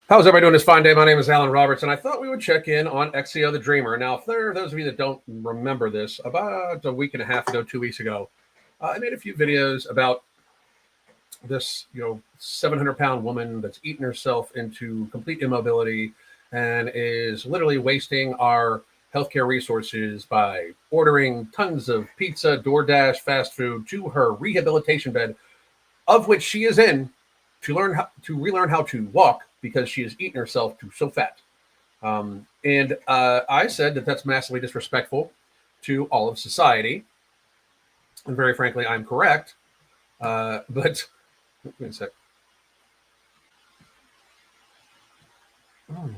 How's everybody doing this fine day? My name is Alan Roberts, and I thought we would check in on XCO the Dreamer. Now, if there are those of you that don't remember this, about a week and a half ago, 2 weeks ago, I made a few videos about this, 700-pound woman that's eaten herself into complete immobility and is literally wasting our healthcare resources by ordering tons of pizza, DoorDash, fast food to her rehabilitation bed, of which she is in to relearn how to walk because she has eaten herself to so fat. And I said that that's massively disrespectful to all of society. And very frankly, I'm correct. But wait a sec. Oh,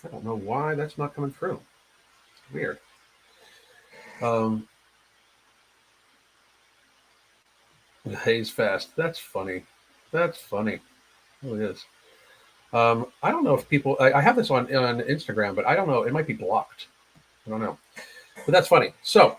I don't know why that's not coming through. It's weird. The haze fast. That's funny. That's funny. It really is. I don't know if people. I have this on Instagram, but I don't know. It might be blocked. I don't know. But that's funny. So,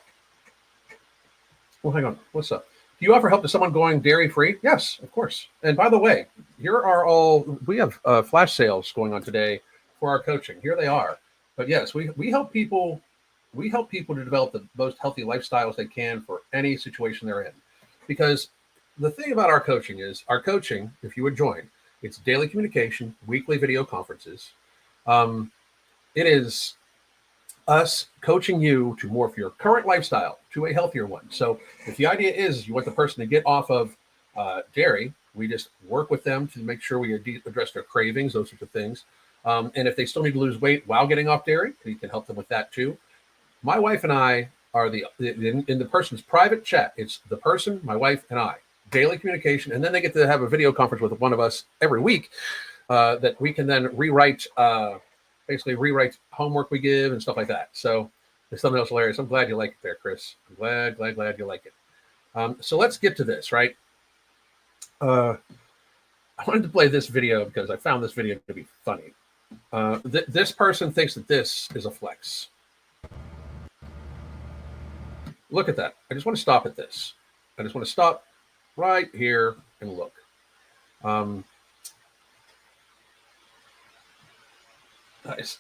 well, hang on. What's up? Do you offer help to someone going dairy free? Yes, of course. And by the way, we have flash sales going on today for our coaching. Here they are. But yes, we help people. We help people to develop the most healthy lifestyles they can for any situation they're in. Because the thing about our coaching is, if you would join, it's daily communication, weekly video conferences. It is us coaching you to morph your current lifestyle to a healthier one. So if the idea is you want the person to get off of dairy, we just work with them to make sure we address their cravings, those sorts of things. And if they still need to lose weight while getting off dairy, we can help them with that too. My wife and I are in the person's private chat. It's the person, my wife, and I. Daily communication, and then they get to have a video conference with one of us every week that we can then rewrite homework we give and stuff like that. So there's something else hilarious. I'm glad you like it there, Chris. I'm glad you like it. So let's get to this, right? I wanted to play this video because I found this video to be funny. This person thinks that this is a flex. Look at that. I just want to stop at this. I just want to stop right here and look. Nice.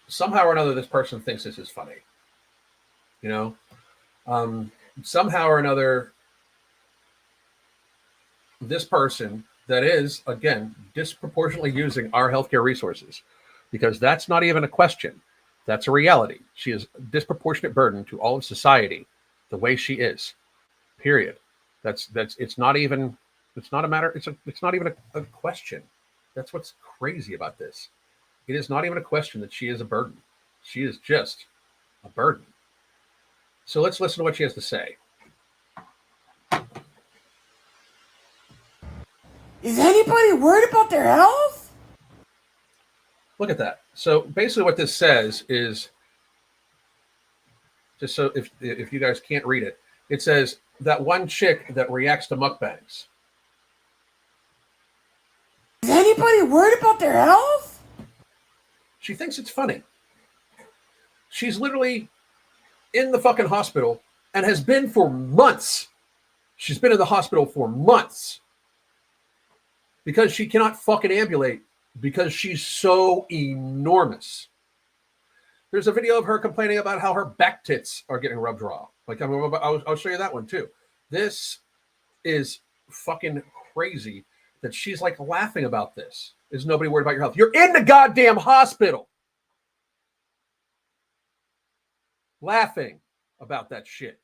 Somehow or another, this person thinks this is funny. Somehow or another, this person that is, again, disproportionately using our healthcare resources, because that's not even a question. That's a reality. She is a disproportionate burden to all of society, the way she is. Period. It's not even a question. That's what's crazy about this. It is not even a question that she is a burden. She is just a burden. So let's listen to what she has to say. Is anybody worried about their health? Look at that. So basically what this says is, just so if you guys can't read it, it says that one chick that reacts to mukbangs. Is anybody worried about their health? She thinks it's funny. She's literally in the fucking hospital and has been for months. She's been in the hospital for months because she cannot fucking ambulate because she's so enormous. There's a video of her complaining about how her back tits are getting rubbed raw. I'll show you that one too. This is fucking crazy that she's like laughing about this. Is nobody worried about your health? You're in the goddamn hospital laughing about that shit.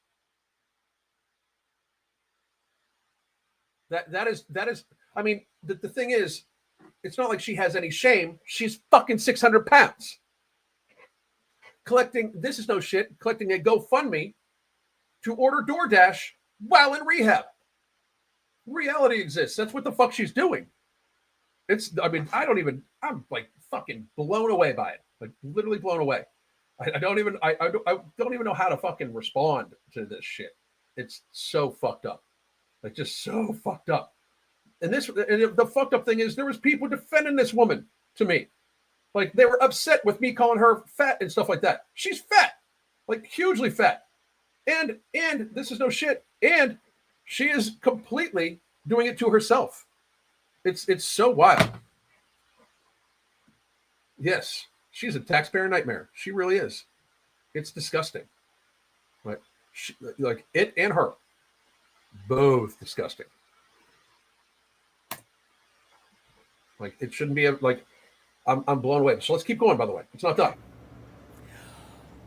That is. I mean, the thing is, it's not like she has any shame. She's fucking 600 pounds. This is no shit, collecting a GoFundMe to order DoorDash while in rehab. Reality exists. That's what the fuck she's doing. I'm like fucking blown away by it. Like literally blown away. I don't even know how to fucking respond to this shit. It's so fucked up. Like just so fucked up. And the fucked up thing is there was people defending this woman to me. Like they were upset with me calling her fat and stuff like that. She's fat, like hugely fat. And this is no shit. And She is completely doing it to herself. It's so wild. Yes, she's a taxpayer nightmare. She really is. It's disgusting. Like it and her, both disgusting. Like it shouldn't be like I'm blown away. So let's keep going. By the way, it's not done.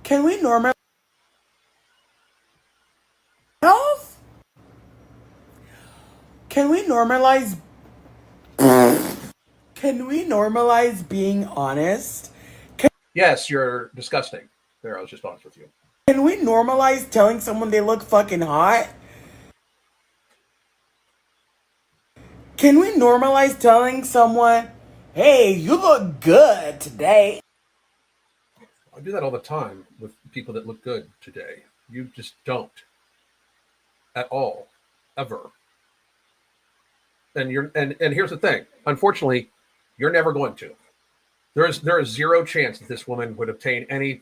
Can we normalize health? Can we normalize? Can we normalize being honest? Yes, you're disgusting. There, I was just honest with you. Can we normalize telling someone they look fucking hot? Can we normalize telling someone, hey, you look good today? I do that all the time with people that look good today. You just don't at all, ever. And here's the thing. Unfortunately, you're never going to. There is zero chance that this woman would obtain any.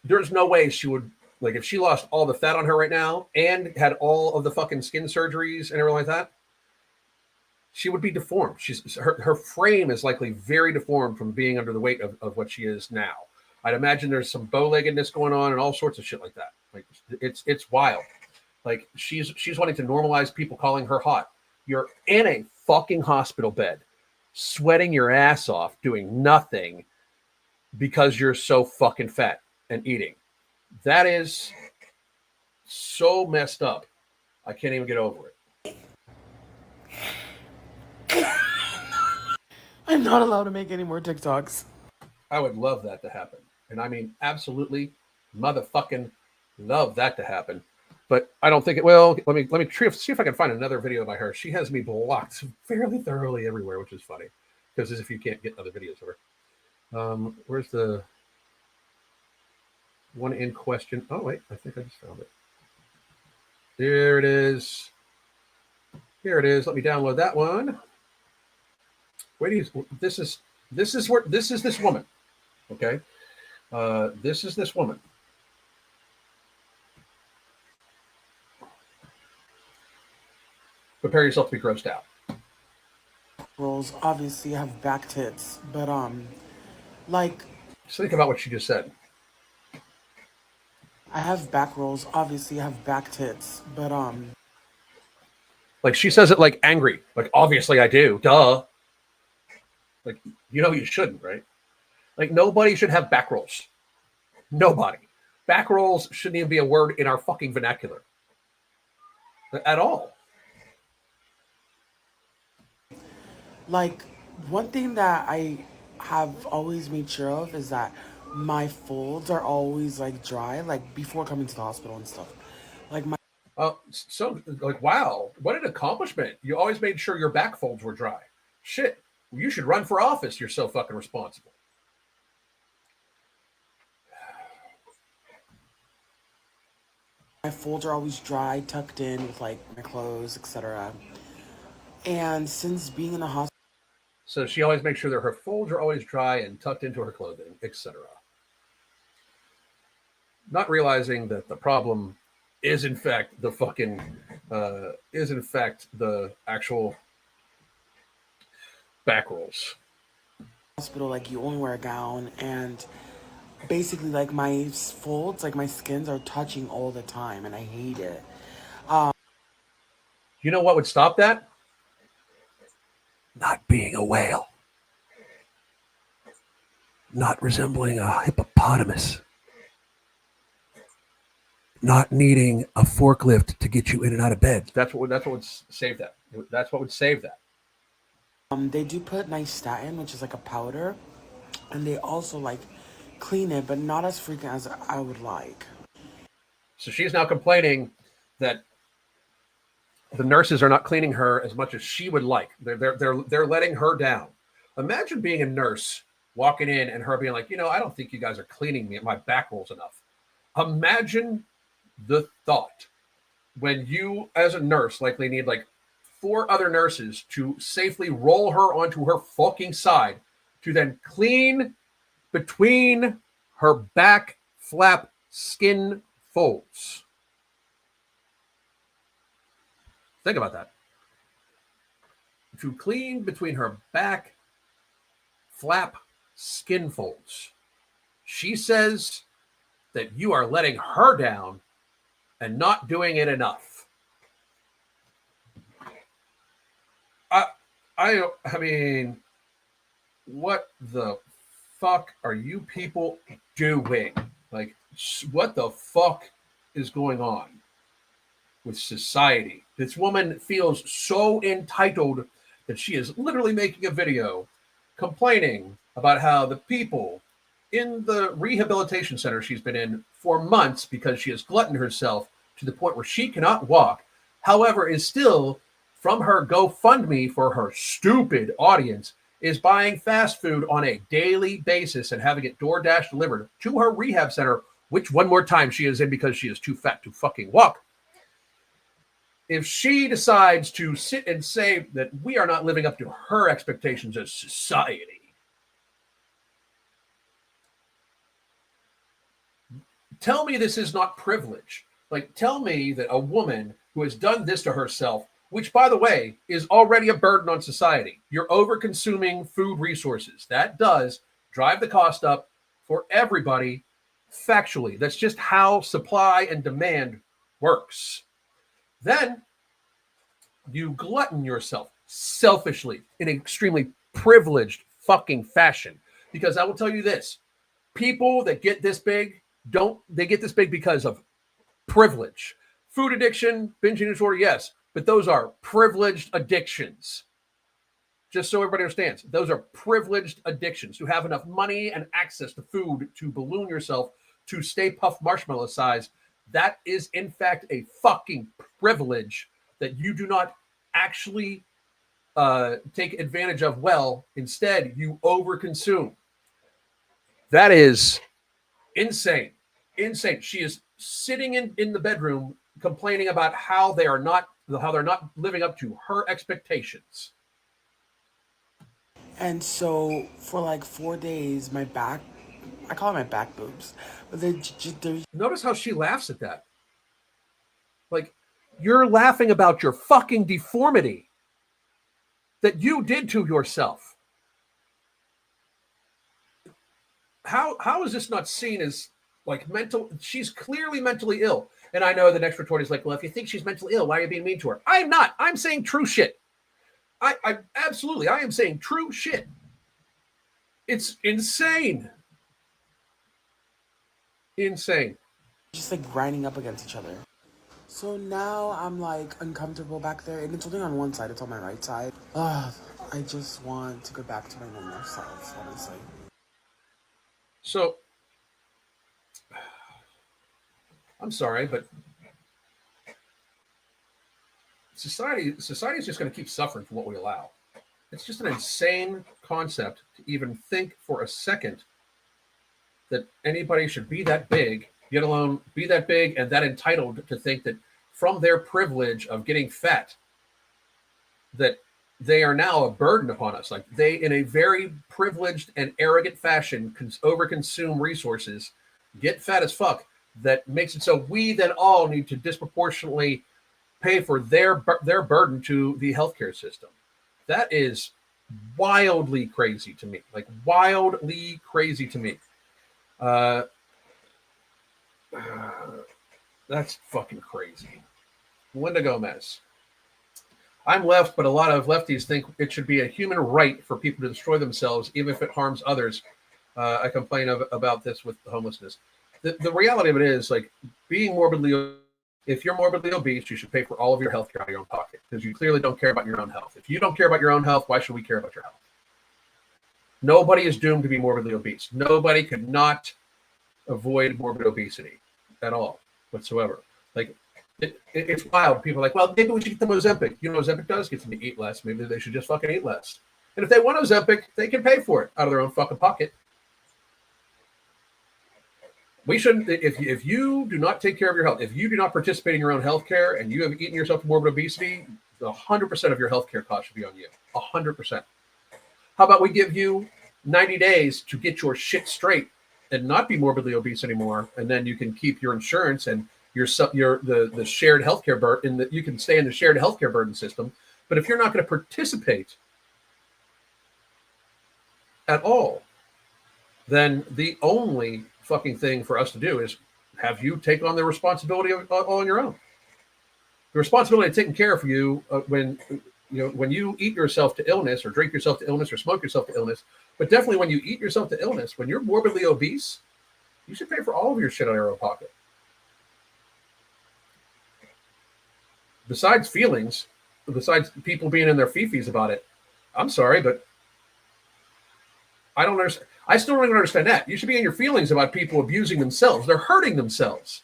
There's no way she would, like, if she lost all the fat on her right now and had all of the fucking skin surgeries and everything like that, she would be deformed. Her frame is likely very deformed from being under the weight of what she is now. I'd imagine there's some bow-leggedness going on and all sorts of shit like that. Like it's wild. Like she's wanting to normalize people calling her hot. You're in a fucking hospital bed, sweating your ass off, doing nothing because you're so fucking fat and eating. That is so messed up. I can't even get over it. I'm not allowed to make any more TikToks. I would love that to happen. And I mean, absolutely motherfucking love that to happen. But I don't think it will. Let me see if I can find another video by her. She has me blocked fairly thoroughly everywhere, which is funny. Because as if you can't get other videos of her. Where's the one in question? Oh, wait. I think I just found it. There it is. Here it is. Let me download that one. Wait, this is this woman. Okay. This is this woman. Prepare yourself to be grossed out. Rolls obviously have back tits, but like Just think about what she just said. I have back rolls, obviously have back tits, but like she says it like angry. Like obviously I do. Duh. Like you shouldn't, right? Like nobody should have back rolls. Nobody. Back rolls shouldn't even be a word in our fucking vernacular. At all. like one thing that I have always made sure of is that my folds are always like dry, like before coming to the hospital and stuff. Like my So like wow, what an accomplishment. You always made sure your back folds were dry. Shit. You should run for office. You're so fucking responsible. folds are always dry, tucked in with like my clothes, etc. And since being in the hospital, So she always makes sure that her folds are always dry and tucked into her clothing, etc. Not realizing that the problem is in fact the fucking is in fact the actual back rolls. hospital, like you only wear a gown, and basically like my folds, like my skins are touching all the time, and I hate it. You know what would stop that? Not being a whale. Not resembling a hippopotamus. Not needing a forklift to get you in and out of bed. That's what would save that. That's what would save that. They do put nystatin, which is like a powder, and they also like clean it, but not as frequent as I would like. So she's now complaining that the nurses are not cleaning her as much as she would like. They're letting her down. Imagine being a nurse walking in and her being like, I don't think you guys are cleaning me at my back rolls enough. Imagine the thought when you, as a nurse, likely need like 4 other nurses to safely roll her onto her fucking side to then clean between her back flap skin folds. Think about that. To clean between her back flap skin folds. She says that you are letting her down and not doing it enough. I mean, what the fuck are you people doing? Like, what the fuck is going on with society? This woman feels so entitled that she is literally making a video complaining about how the people in the rehabilitation center she's been in for months, because she has gluttoned herself to the point where she cannot walk, however, is still from her GoFundMe for her stupid audience, is buying fast food on a daily basis and having it DoorDash delivered to her rehab center, which, one more time, she is in because she is too fat to fucking walk. If she decides to sit and say that we are not living up to her expectations as society, tell me this is not privilege. Like, tell me that a woman who has done this to herself, which, by the way, is already a burden on society. You're over-consuming food resources. That does drive the cost up for everybody factually. That's just how supply and demand works. Then you glutton yourself selfishly in an extremely privileged fucking fashion. Because I will tell you this, people that get this big, they get this big because of privilege. Food addiction, binge eating disorder, yes, but those are privileged addictions. Just so everybody understands, those are privileged addictions. To have enough money and access to food to balloon yourself to Stay Puft Marshmallow size, that is in fact a fucking privilege that you do not actually take advantage of well. Instead, you overconsume. That is insane. Insane. She is sitting in the bedroom complaining about how they're not living up to her expectations. And so for like 4 days, my back, I call it my back boobs, but they're Notice how she laughs at that. Like, you're laughing about your fucking deformity that you did to yourself. How is this not seen as like mental? She's clearly mentally ill. And I know the next retort is like, well, if you think she's mentally ill, why are you being mean to her? I'm not. I'm saying true shit. I absolutely, I am saying true shit. It's insane. Insane. just like grinding up against each other. So now I'm like uncomfortable back there, and it's only on one side, it's on my right side. I just want to go back to my normal self, honestly. So, I'm sorry, but society is just going to keep suffering from what we allow. It's just an insane concept to even think for a second that anybody should be that big, let alone be that big and that entitled to think that from their privilege of getting fat, that they are now a burden upon us. Like, they, in a very privileged and arrogant fashion, overconsume resources, get fat as fuck, that makes it so we then all need to disproportionately pay for their burden to the healthcare system. That is wildly crazy to me. Like, wildly crazy to me. That's fucking crazy. Linda Gomez. I'm left, but a lot of lefties think it should be a human right for people to destroy themselves, even if it harms others. I complain about this with homelessness. The reality of it is, like, being morbidly, if you're morbidly obese, you should pay for all of your health care out of your own pocket, because you clearly don't care about your own health. If you don't care about your own health, why should we care about your health? Nobody is doomed to be morbidly obese. Nobody could not avoid morbid obesity at all whatsoever. Like, it's wild. People are like, well, maybe we should get them Ozempic. You know what Ozempic does? Gets them to eat less. Maybe they should just fucking eat less. And if they want Ozempic, they can pay for it out of their own fucking pocket. We shouldn't, if you do not take care of your health, if you do not participate in your own health care and you have eaten yourself to morbid obesity, 100% of your health care costs should be on you. 100%. How about we give you 90 days to get your shit straight and not be morbidly obese anymore, and then you can keep your insurance and the shared healthcare burden, that you can stay in the shared healthcare burden system. But if you're not going to participate at all, then the only fucking thing for us to do is have you take on the responsibility all on your own. The responsibility of taking care of you when you eat yourself to illness, or drink yourself to illness, or smoke yourself to illness. But definitely when you eat yourself to illness, when you're morbidly obese, you should pay for all of your shit out of your own pocket. Besides feelings, besides people being in their fifis about it, I'm sorry, but I don't understand. I still don't even understand that. You should be in your feelings about people abusing themselves. They're hurting themselves.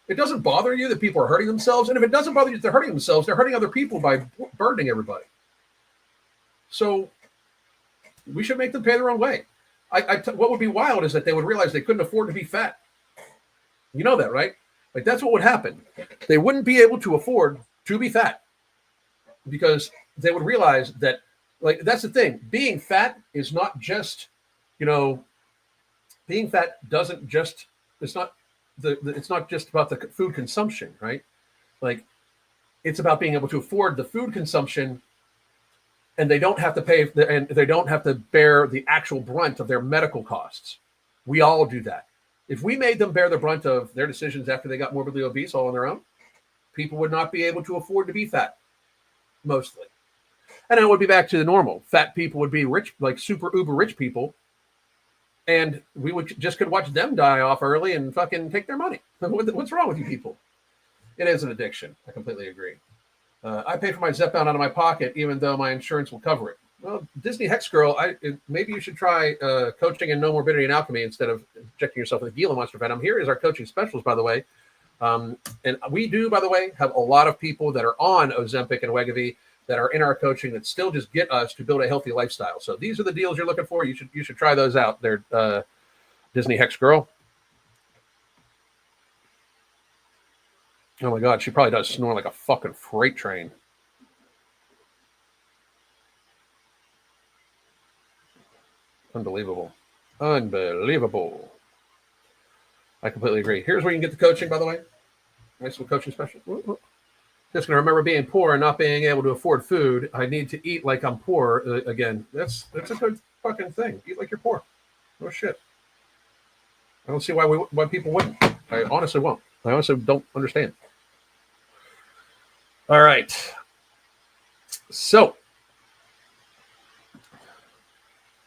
It doesn't bother you that people are hurting themselves. And if it doesn't bother you that they're hurting themselves, they're hurting other people by burdening everybody. So we should make them pay their own way. What would be wild is that they would realize they couldn't afford to be fat. You know that, right? Like, that's what would happen. They wouldn't be able to afford to be fat because they would realize that, like, that's the thing. Being fat is not just, being fat doesn't just, it's not just about the food consumption, right? Like, it's about being able to afford the food consumption, and they don't have to pay, and they don't have to bear the actual brunt of their medical costs. We all do that. If we made them bear the brunt of their decisions after they got morbidly obese all on their own, people would not be able to afford to be fat, mostly. And it would be back to the normal. Fat people would be rich, like super uber rich people, and we could watch them die off early and fucking take their money. What's wrong with you people? It is an addiction. I completely agree. I pay for my Zepbound out of my pocket, even though my insurance will cover it. Well, Disney Hex Girl, maybe you should try coaching in No Morbidity and Alchemy instead of injecting yourself with Gila Monster Venom. Here is our coaching specials, by the way. And we do, by the way, have a lot of people that are on Ozempic and Wegovy that are in our coaching that still just get us to build a healthy lifestyle. So these are the deals you're looking for. You should try those out. They're Disney Hex Girl. Oh my God, she probably does snore like a fucking freight train. Unbelievable. Unbelievable. I completely agree. Here's where you can get the coaching, by the way. Nice little coaching special. Just going to remember being poor and not being able to afford food. I need to eat like I'm poor again. That's a good fucking thing. Eat like you're poor. No shit. I don't see why people wouldn't. I honestly won't. I honestly don't understand. All right. So,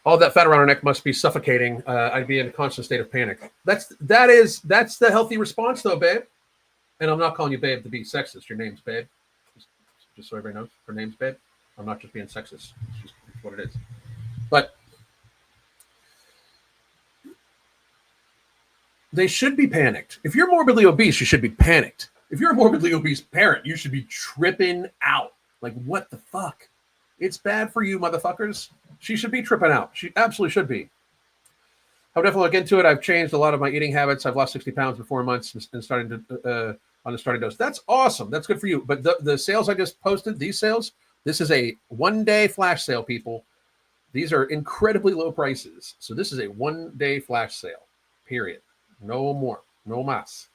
all that fat around our neck must be suffocating. I'd be in a constant state of panic. That's the healthy response, though, babe. And I'm not calling you babe to be sexist. Your name's babe. Just so everybody knows, her name's babe. I'm not just being sexist. It's just what it is. But they should be panicked. If you're morbidly obese, you should be panicked. If you're a morbidly obese parent, you should be tripping out. Like, what the fuck? It's bad for you, motherfuckers. She should be tripping out. She absolutely should be. I'll definitely look into it. I've changed a lot of my eating habits. I've lost 60 pounds in 4 months and starting to on the starting dose. That's awesome. That's good for you. But the sales I just posted, these sales, this is a one-day flash sale, people. These are incredibly low prices. So this is a one-day flash sale, period. No more. No mas.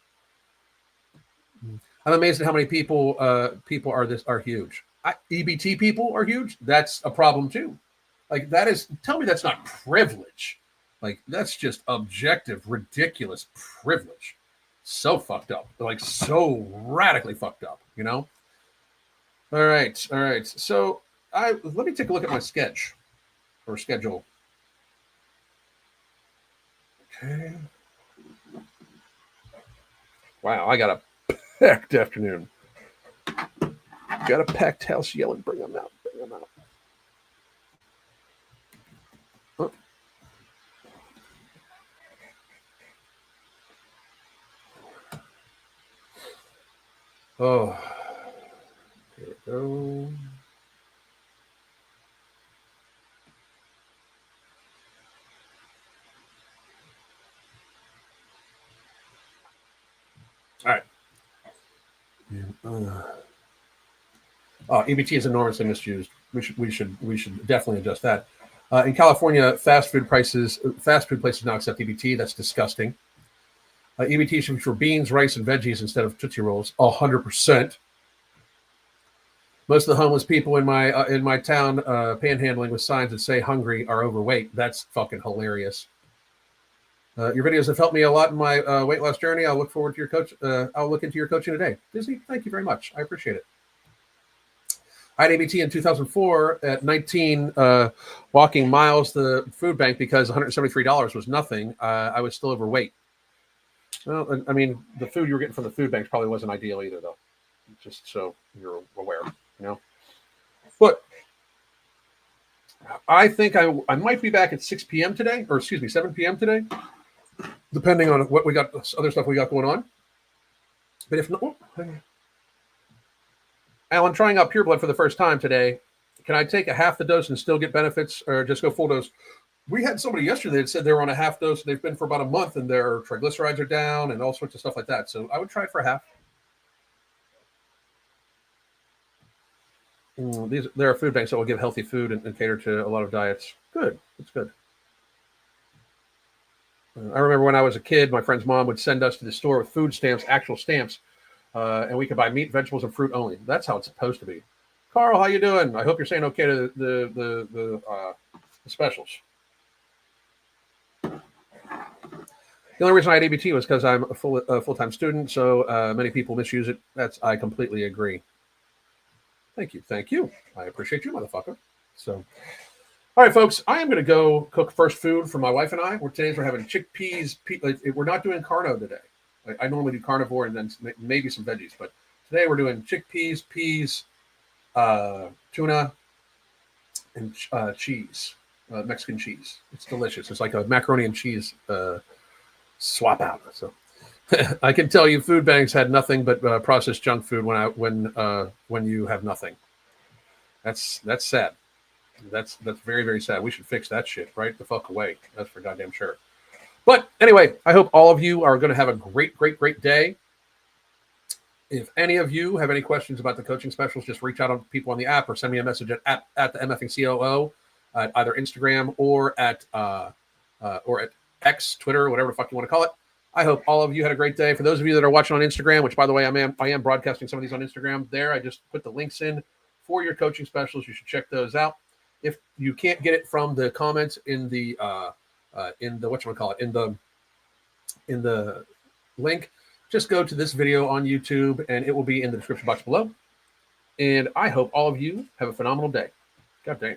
I'm amazed at how many people are huge. EBT people are huge. That's a problem too. Like, tell me that's not privilege. Like, that's just objective, ridiculous privilege. So fucked up. Like, so radically fucked up, All right. So let me take a look at my schedule. Okay. Wow, I got a packed afternoon. Got a packed house yelling, bring them out. Oh, here we go. All right. EBT is enormously misused. We should definitely adjust that. In California, fast food places now accept EBT. That's disgusting. EBT should be for beans, rice, and veggies instead of Tootsie Rolls. 100%. Most of the homeless people in my town panhandling with signs that say hungry are overweight. That's fucking hilarious. Your videos have helped me a lot in my weight loss journey. I'll look forward to your coach. I'll look into your coaching today. Disney, thank you very much. I appreciate it. I had ABT in 2004 at 19, walking miles to the food bank because $173 was nothing. I was still overweight. Well, I mean, the food you were getting from the food banks probably wasn't ideal either, though. Just so you're aware, But I think I might be back at 6 p.m. today, or excuse me, 7 p.m. today, depending on what we got, other stuff we got going on. But if not, Alan, trying out Pure Blood for the first time today, can I take a half the dose and still get benefits, or just go full dose? We had somebody yesterday that said they were on a half dose. They've been for about a month, and their triglycerides are down, and all sorts of stuff like that. So I would try it for half. There are food banks that will give healthy food and cater to a lot of diets. Good, that's good. I remember when I was a kid, my friend's mom would send us to the store with food stamps, actual stamps, and we could buy meat, vegetables, and fruit only. That's how it's supposed to be. Carl, how you doing? I hope you're saying okay to the specials. The only reason I had ABT was because I'm a full-time student, so many people misuse it. I completely agree. Thank you. I appreciate you, motherfucker. So, all right, folks, I am going to go cook first food for my wife and I. We're having chickpeas. We're not doing carno today. I normally do carnivore and then maybe some veggies, but today we're doing chickpeas, peas, tuna, and cheese, Mexican cheese. It's delicious. It's like a macaroni and cheese swap out. So I can tell you, food banks had nothing but processed junk food when you have nothing. That's sad. That's very, very sad. We should fix that shit right the fuck away. That's for goddamn sure. But anyway, I hope all of you are going to have a great, great, great day. If any of you have any questions about the coaching specials, just reach out to people on the app or send me a message at the MFing COO at either Instagram or at X, Twitter, whatever the fuck you want to call it. I hope all of you had a great day. For those of you that are watching on Instagram, which, by the way, I am broadcasting some of these on Instagram. There, I just put the links in for your coaching specials. You should check those out. If you can't get it from the comments in the link, just go to this video on YouTube, and it will be in the description box below. And I hope all of you have a phenomenal day. God damn.